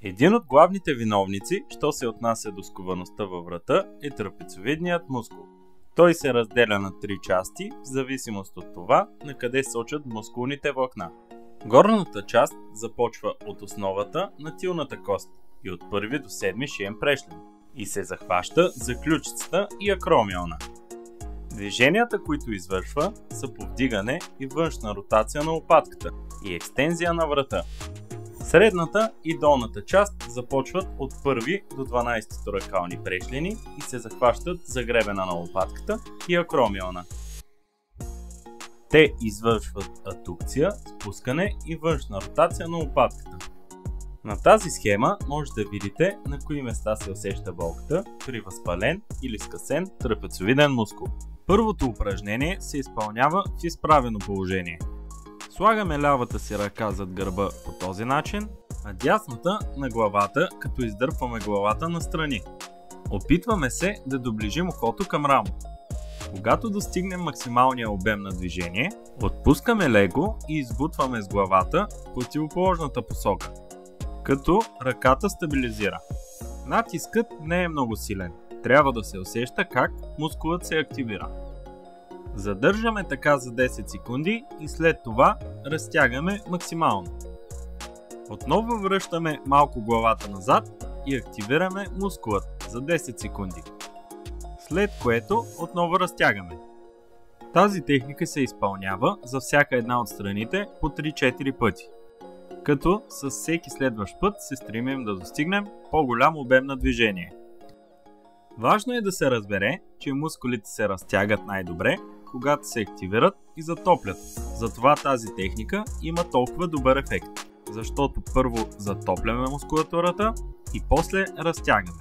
Един от главните виновници, що се отнася до сковаността във врата, е трапецовидният мускул. Той се разделя на три части, в зависимост от това, на къде сочат мускулните влакна. Горната част започва от основата на тилната кост и от първи до седми шиен прешлен и се захваща за ключицата и акромиона. Движенията, които извършва, са повдигане и външна ротация на лопатката и екстензия на врата. Средната и долната част започват от 1 до 12 торакални прешлени и се захващат за гребена на лопатката и акромиона. Те извършват аддукция, спускане и външна ротация на лопатката. На тази схема може да видите на кои места се усеща болката при възпален или скъсен трапецовиден мускул. Първото упражнение се изпълнява в изправено положение. Слагаме лявата си ръка зад гърба по този начин, а дясната на главата, като издърпваме главата настрани. Опитваме се да доближим ухото към рамото. Когато достигнем максималния обем на движение, отпускаме леко и избутваме с главата в противоположната посока, като ръката стабилизира. Натискът не е много силен, трябва да се усеща как мускулът се активира. Задържаме така за 10 секунди и след това разтягаме максимално. Отново връщаме малко главата назад и активираме мускулът за 10 секунди. След което отново разтягаме. Тази техника се изпълнява за всяка една от страните по 3-4 пъти. Като с всеки следващ път се стремим да достигнем по-голям обем на движение. Важно е да се разбере, че мускулите се разтягат най-добре, когато се активират и затоплят. Затова тази техника има толкова добър ефект, защото първо затопляме мускулатурата и после разтягаме.